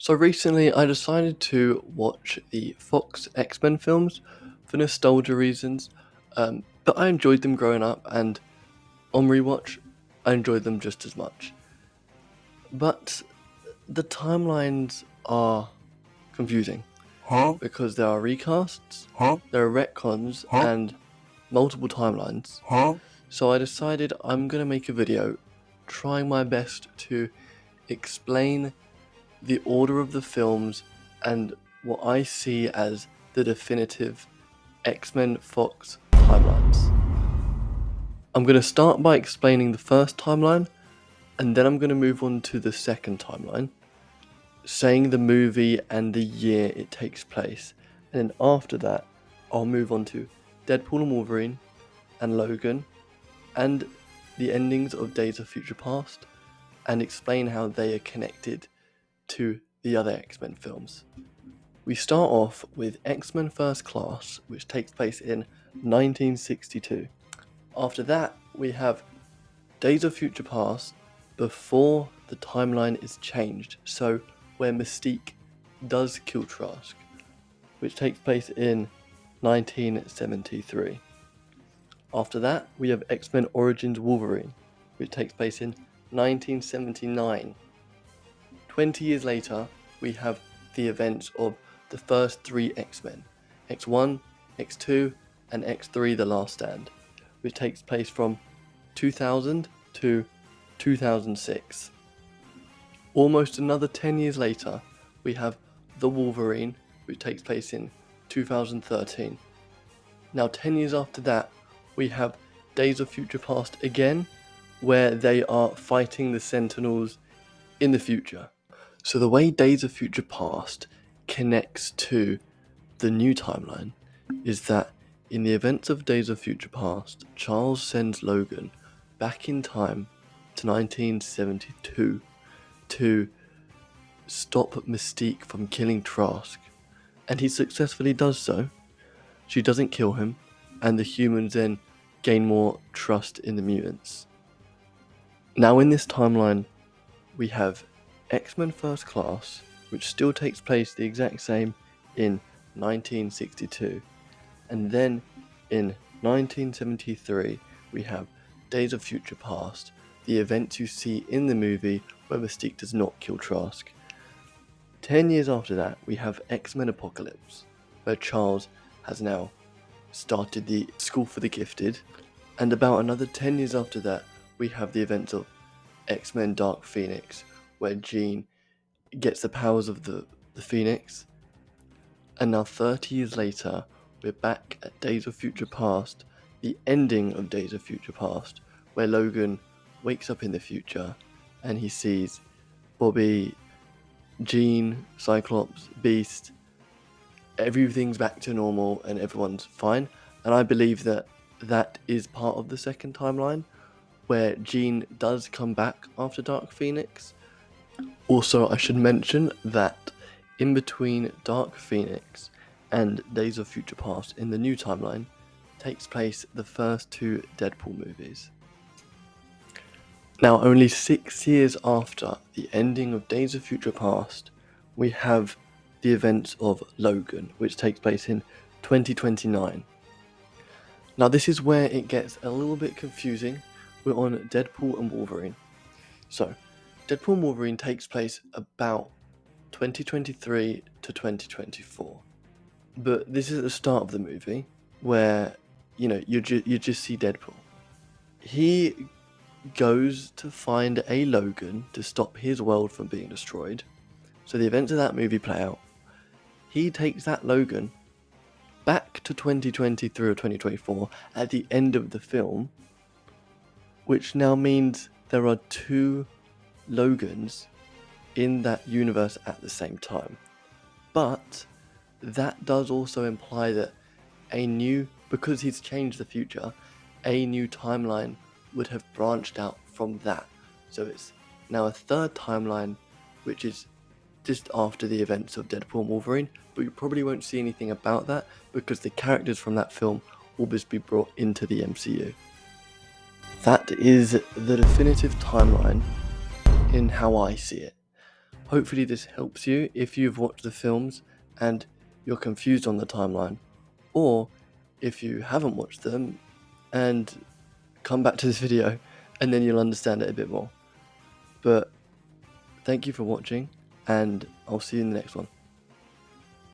So recently I decided to watch the Fox X-Men films for nostalgia reasons, but I enjoyed them growing up, and on rewatch I enjoyed them just as much. But the timelines are confusing Huh? because there are recasts, Huh? there are retcons, Huh? and multiple timelines. Huh? So I decided I'm going to make a video trying my best to explain the order of the films and what I see as the definitive X-Men Fox timelines. I'm going to start by explaining the first timeline, and then I'm going to move on to the second timeline, saying the movie and the year it takes place. And then after that, I'll move on to Deadpool and Wolverine and Logan and the endings of Days of Future Past, and explain how they are connected to the other X-Men films. We start off with X-Men First Class, which takes place in 1962. After that, we have Days of Future Past before the timeline is changed, so where Mystique does kill Trask, which takes place in 1973. After that, we have X-Men Origins Wolverine, which takes place in 1979. 20 years later, we have the events of the first three X-Men, X1, X2, and X3 The Last Stand, which takes place from 2000 to 2006. Almost another 10 years later, we have The Wolverine, which takes place in 2013. Now 10 years after that, we have Days of Future Past again, where they are fighting the Sentinels in the future. So the way Days of Future Past connects to the new timeline is that in the events of Days of Future Past, Charles sends Logan back in time to 1972 to stop Mystique from killing Trask, and he successfully does so. She doesn't kill him, and the humans then gain more trust in the mutants. Now in this timeline, we have X-Men First Class, which still takes place the exact same in 1962. And then in 1973, we have Days of Future Past, the events you see in the movie where Mystique does not kill Trask. 10 years after that, we have X-Men Apocalypse, where Charles has now started the School for the Gifted. And about another 10 years after that, we have the events of X-Men Dark Phoenix, where Jean gets the powers of the Phoenix. And now 30 years later, we're back at Days of Future Past, the ending of Days of Future Past, where Logan wakes up in the future and he sees Bobby, Jean, Cyclops, Beast. Everything's back to normal and everyone's fine. And I believe that that is part of the second timeline, where Jean does come back after Dark Phoenix. Also, I should mention that in between Dark Phoenix and Days of Future Past in the new timeline takes place the first two Deadpool movies. Now, only 6 years after the ending of Days of Future Past, we have the events of Logan, which takes place in 2029. Now, this is where it gets a little bit confusing. We're on Deadpool and Wolverine. So, Deadpool and Wolverine takes place about 2023 to 2024. But this is at the start of the movie where, you just see Deadpool. He goes to find a Logan to stop his world from being destroyed. So the events of that movie play out. He takes that Logan back to 2023 or 2024 at the end of the film, which now means there are two Logans in that universe at the same time. But that does also imply that because he's changed the future, a new timeline would have branched out from that. So it's now a third timeline, which is just after the events of Deadpool and Wolverine, but you probably won't see anything about that because the characters from that film will just be brought into the MCU. That is the definitive timeline in how I see it. Hopefully this helps you if you've watched the films and you're confused on the timeline, or if you haven't watched them and come back to this video and then you'll understand it a bit more. But thank you for watching, and I'll see you in the next one.